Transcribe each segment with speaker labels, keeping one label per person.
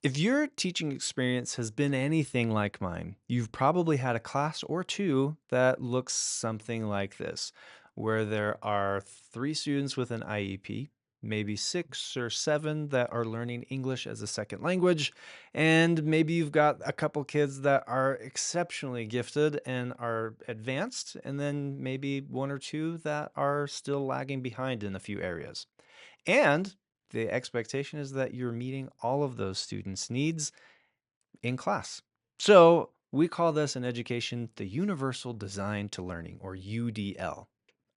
Speaker 1: If your teaching experience has been anything like mine, you've probably had a class or two that looks something like this, where there are three students with an IEP, maybe six or seven that are learning English as a second language, and maybe you've got a couple kids that are exceptionally gifted and are advanced, and then maybe one or two that are still lagging behind in a few areas. And the expectation is that you're meeting all of those students' needs in class. So we call this in education the Universal Design to Learning, or UDL.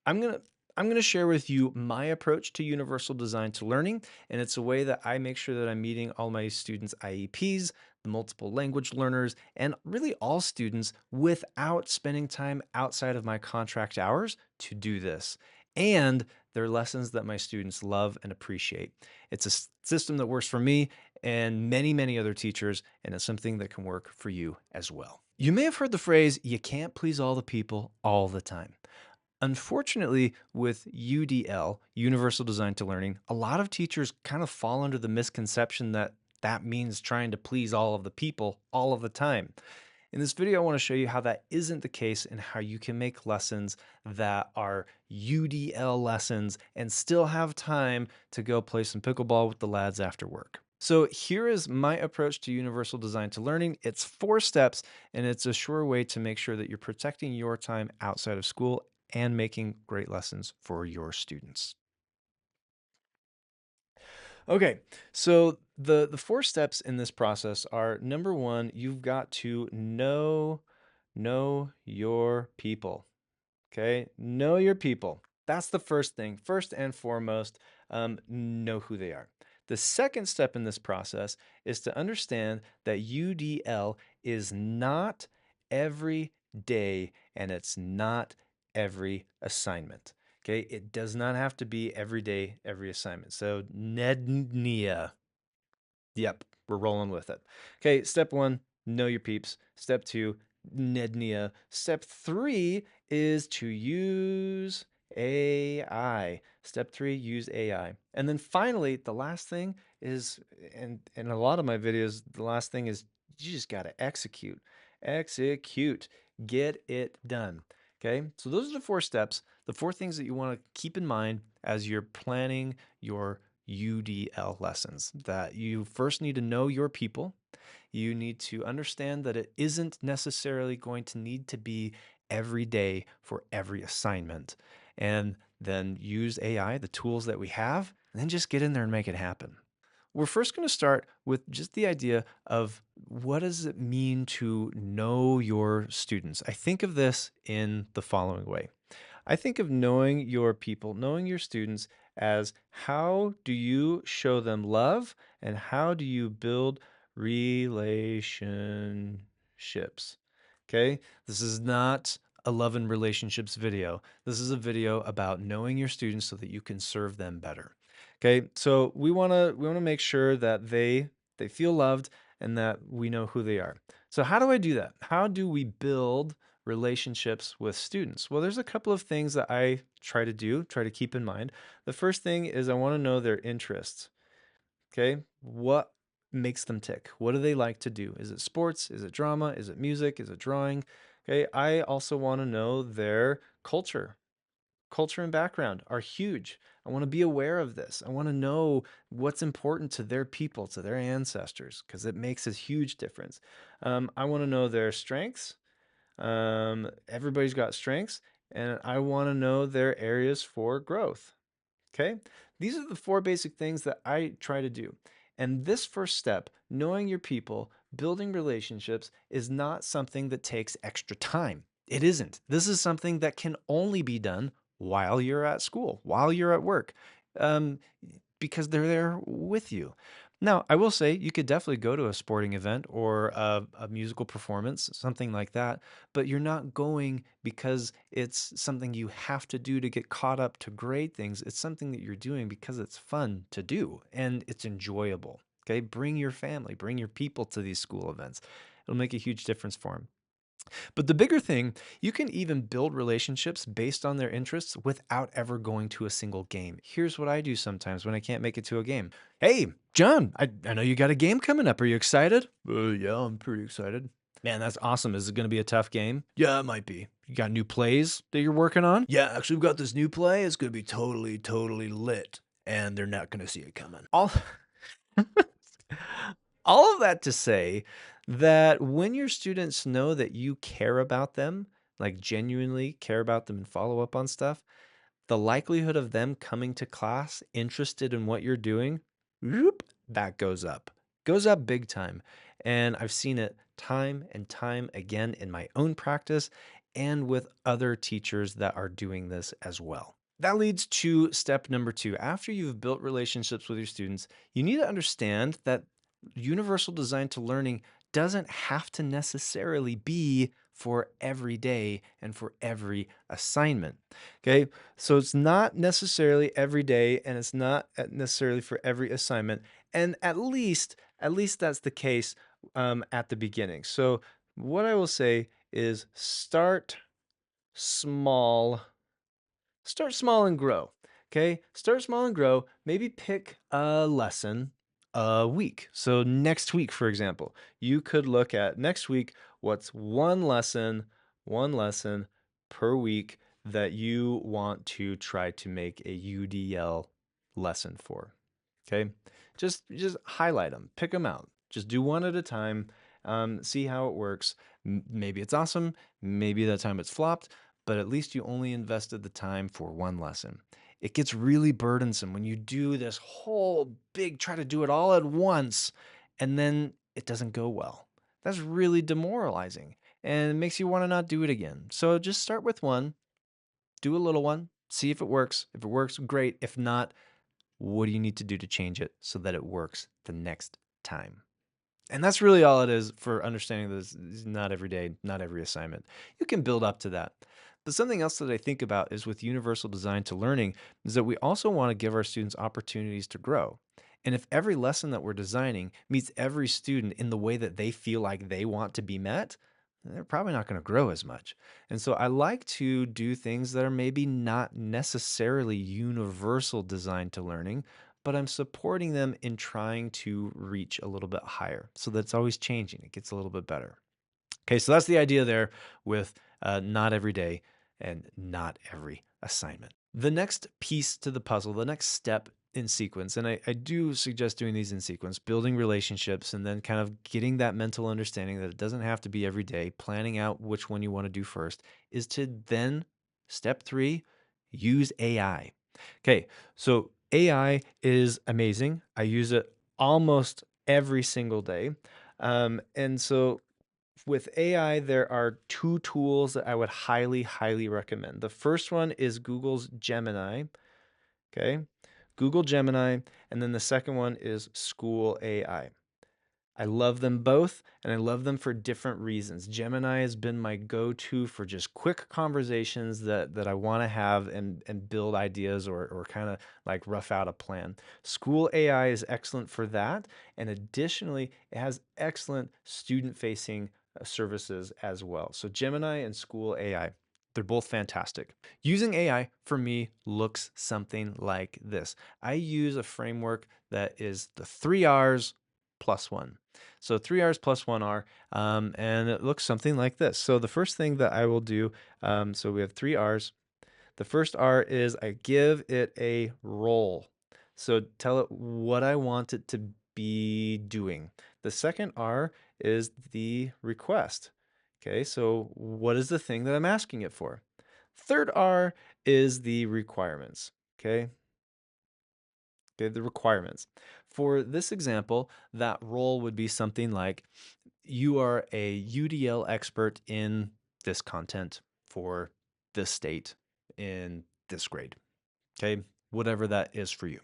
Speaker 1: I'm going to I'm going to share with you my approach to universal design to learning, and it's a way that I make sure that I'm meeting all my students' IEPs, the multiple language learners, and really all students without spending time outside of my contract hours to do this. And they're lessons that my students love and appreciate. It's a system that works for me and many, many other teachers, and it's something that can work for you as well. You may have heard the phrase, you can't please all the people all the time. Unfortunately, with UDL, Universal Design to Learning, a lot of teachers kind of fall under the misconception that that means trying to please all of the people all of the time. In this video, I want to show you how that isn't the case and how you can make lessons that are UDL lessons and still have time to go play some pickleball with the lads after work. So here is my approach to universal design to learning. It's 4 steps, and it's a sure way to make sure that you're protecting your time outside of school and making great lessons for your students. Okay, so the 4 steps in this process are: number one, you've got to know your people. Okay, know your people. That's the first thing. First and foremost, know who they are. The second step in this process is to understand that UDL is not every day and it's not every assignment. Okay, it does not have to be every day, every assignment. So, Nednia. Yep, we're rolling with it. Okay, step one, know your peeps. Step two, Nednia. Step three is to use AI. Step three, use AI. And then finally, the last thing is, and in a lot of my videos, the last thing is you just got to execute. Execute. Get it done. Okay, so those are the 4 steps, the 4 things that you want to keep in mind as you're planning your UDL lessons. That you first need to know your people. You need to understand that it isn't necessarily going to need to be every day for every assignment. And then use AI, the tools that we have, and then just get in there and make it happen. We're first going to start with just the idea of what does it mean to know your students? I think of this in the following way. I think of knowing your people, knowing your students as how do you show them love and how do you build relationships? Okay, this is not a love and relationships video. This is a video about knowing your students so that you can serve them better. Okay, so we want to make sure that they feel loved and that we know who they are. So how do I do that? How do we build relationships with students? Well, there's a couple of things that I try to do, try to keep in mind. The first thing is I want to know their interests. Okay. What makes them tick? What do they like to do? Is it sports? Is it drama? Is it music? Is it drawing? Okay. I also want to know their culture. Culture and background are huge. I want to be aware of this. I want to know what's important to their people, to their ancestors, because it makes a huge difference. I want to know their strengths. Everybody's got strengths, and I want to know their areas for growth. Okay. These are the 4 basic things that I try to do. And this first step, knowing your people, building relationships, is not something that takes extra time. It isn't. This is something that can only be done while you're at school, while you're at work, um, because they're there with you. Now, I will say you could definitely go to a sporting event or a musical performance, something like that, but you're not going because it's something you have to do to get caught up to grade things. It's something that you're doing because it's fun to do and it's enjoyable. Okay, bring your family, bring your people to these school events. It'll make a huge difference for them. But the bigger thing, you can even build relationships based on their interests without ever going to a single game. Here's what I do sometimes when I can't make it to a game. Hey, John, I know you got a game coming up. Are you excited? Yeah, I'm pretty excited. Man, that's awesome. Is it going to be a tough game? Yeah, it might be. You got new plays that you're working on? Yeah, actually, we've got this new play. It's going to be totally, totally lit, and they're not going to see it coming. All of that to say that when your students know that you care about them, like genuinely care about them and follow up on stuff, the likelihood of them coming to class interested in what you're doing, whoop, that goes up big time. And I've seen it time and time again in my own practice and with other teachers that are doing this as well. That leads to step number two. After you've built relationships with your students, you need to understand that universal design to learning doesn't have to necessarily be for every day and for every assignment. Okay. So it's not necessarily every day and it's not necessarily for every assignment. And at least that's the case at the beginning. So what I will say is small start small and grow. Okay. Start small and grow. Maybe pick a lesson a week. So next week, for example, you could look at next week, what's one lesson per week that you want to try to make a UDL lesson for. Okay. Just highlight them, pick them out. Just do one at a time. See how it works. Maybe it's awesome. Maybe that time it's flopped, but at least you only invested the time for one lesson. It gets really burdensome when you do this whole big, try to do it all at once, and then it doesn't go well. That's really demoralizing and it makes you want to not do it again. So just start with one, do a little one, see if it works. If it works, great. If not, what do you need to do to change it so that it works the next time? And that's really all it is for understanding this. Not every day, not every assignment. You can build up to that. But something else that I think about is with universal design to learning is that we also want to give our students opportunities to grow. And if every lesson that we're designing meets every student in the way that they feel like they want to be met, they're probably not going to grow as much. And so I like to do things that are maybe not necessarily universal design to learning, but I'm supporting them in trying to reach a little bit higher so that it's always changing. It gets a little bit better. Okay, so that's the idea there with not every day and not every assignment. The next piece to the puzzle, the next step in sequence, and I do suggest doing these in sequence, building relationships and then kind of getting that mental understanding that it doesn't have to be every day, planning out which one you want to do first, is to then, step three, use AI. Okay, so AI is amazing. I use it almost every single day. And so with AI, there are two tools that I would highly, highly recommend. The first one is Google's Gemini. Okay. Google Gemini. And then the second one is School AI. I love them both, and I love them for different reasons. Gemini has been my go-to for just quick conversations that I want to have and build ideas or kind of like rough out a plan. School AI is excellent for that, and additionally, it has excellent student-facing services as well. So Gemini and School AI, they're both fantastic. Using AI for me looks something like this. I use a framework that is the 3 R's plus one. So 3 R's plus 1 R, and it looks something like this. So the first thing that I will do, so we have 3 R's. The first R is I give it a role. So tell it what I want it to be doing. The second R is the request. Okay, so what is the thing that I'm asking it for? Third R is the requirements. Okay, the requirements. For this example, that role would be something like you are a UDL expert in this content for this state in this grade. Okay, whatever that is for you.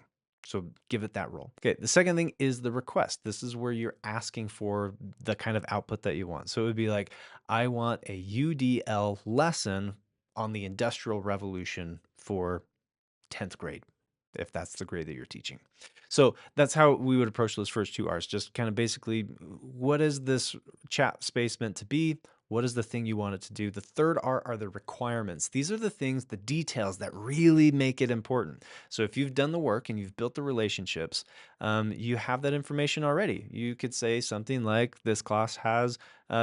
Speaker 1: So give it that role. Okay, the second thing is the request. This is where you're asking for the kind of output that you want. So it would be like, I want a UDL lesson on the Industrial Revolution for 10th grade, if that's the grade that you're teaching. So that's how we would approach those first 2 R's. Just kind of basically, what is this chat space meant to be? What is the thing you want it to do? The third R are the requirements. These are the things, the details that really make it important. So if you've done the work and you've built the relationships, you have that information already. You could say something like, this class has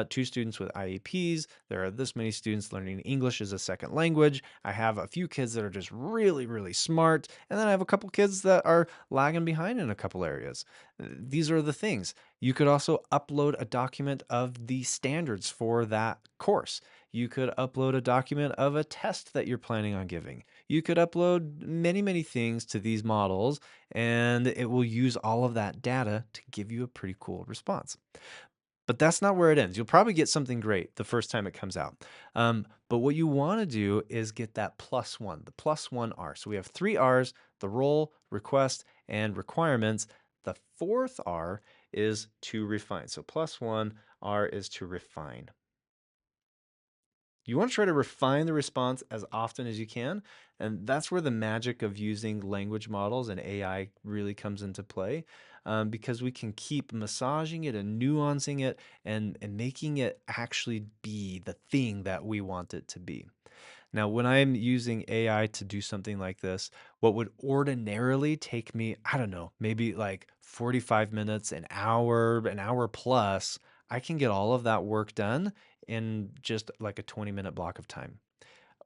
Speaker 1: two students with IEPs. There are this many students learning English as a second language. I have a few kids that are just really, really smart. And then I have a couple kids that are lagging behind in a couple areas. These are the things. You could also upload a document of the standards for that course. You could upload a document of a test that you're planning on giving. You could upload many, many things to these models, and it will use all of that data to give you a pretty cool response. But that's not where it ends. You'll probably get something great the first time it comes out. But what you want to do is get that plus one, the plus one R. So we have three R's: the role, request, and requirements. The fourth R is to refine. So plus one R is to refine. You want to try to refine the response as often as you can. And that's where the magic of using language models and AI really comes into play, because we can keep massaging it and nuancing it and making it actually be the thing that we want it to be. Now, when I'm using AI to do something like this, what would ordinarily take me, I don't know, maybe like 45 minutes, an hour plus, I can get all of that work done in just like a 20-minute block of time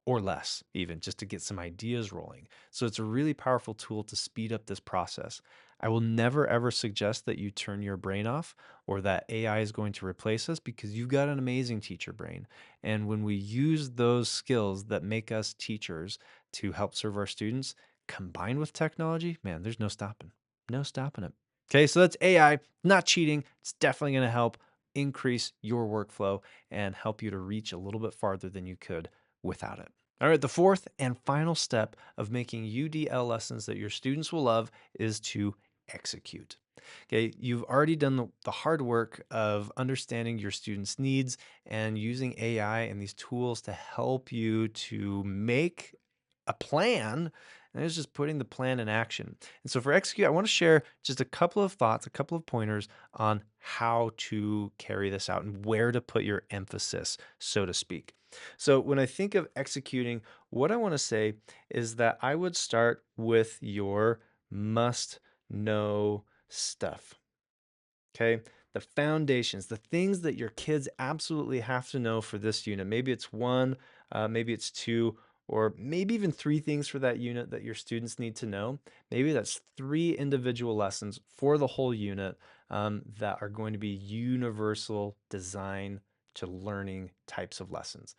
Speaker 1: or less, even just to get some ideas rolling. So it's a really powerful tool to speed up this process. I will never ever suggest that you turn your brain off or that AI is going to replace us, because you've got an amazing teacher brain. And when we use those skills that make us teachers to help serve our students, combined with technology, man, there's no stopping. No stopping it. Okay, so that's AI, not cheating. It's definitely going to help increase your workflow and help you to reach a little bit farther than you could without it. All right, the fourth and final step of making UDL lessons that your students will love is to execute. Okay, you've already done the hard work of understanding your students' needs and using AI and these tools to help you to make a plan. And it's just putting the plan in action. And so for execute, I want to share just a couple of thoughts, a couple of pointers on how to carry this out and where to put your emphasis, so to speak. So when I think of executing, what I want to say is that I would start with your must know stuff. Okay. The foundations, the things that your kids absolutely have to know for this unit. Maybe it's one, maybe it's two, or maybe even three things for that unit that your students need to know. Maybe that's three individual lessons for the whole unit, that are going to be universal design to learning types of lessons.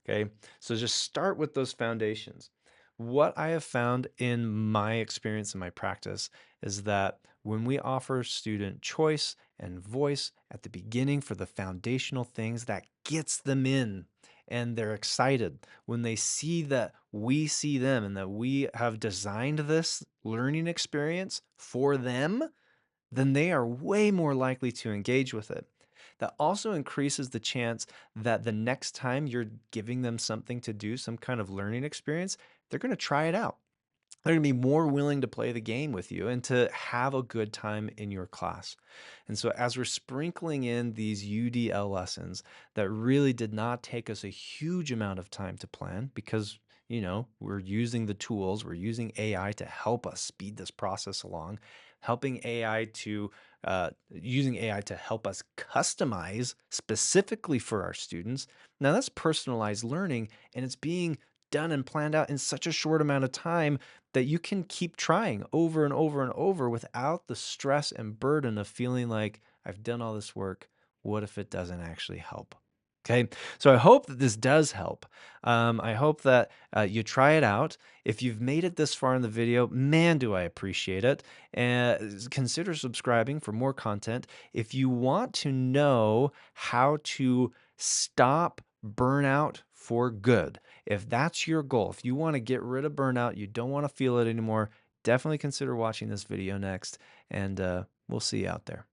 Speaker 1: Okay. So just start with those foundations. What I have found in my experience and my practice is that when we offer student choice and voice at the beginning for the foundational things, that gets them in and they're excited. When they see that we see them and that we have designed this learning experience for them, then they are way more likely to engage with it. That also increases the chance that the next time you're giving them something to do, some kind of learning experience, they're going to try it out. They're going to be more willing to play the game with you and to have a good time in your class. And so, as we're sprinkling in these UDL lessons that really did not take us a huge amount of time to plan, because we're using the tools, we're using AI to help us speed this process along, helping AI to using AI to help us customize specifically for our students. Now, that's personalized learning, and it's being done and planned out in such a short amount of time that you can keep trying over and over and over without the stress and burden of feeling like, I've done all this work. What if it doesn't actually help? Okay, so I hope that this does help. I hope that you try it out. If you've made it this far in the video, man, do I appreciate it. And consider subscribing for more content. If you want to know how to stop burnout for good, if that's your goal, if you want to get rid of burnout, you don't want to feel it anymore, definitely consider watching this video next, and we'll see you out there.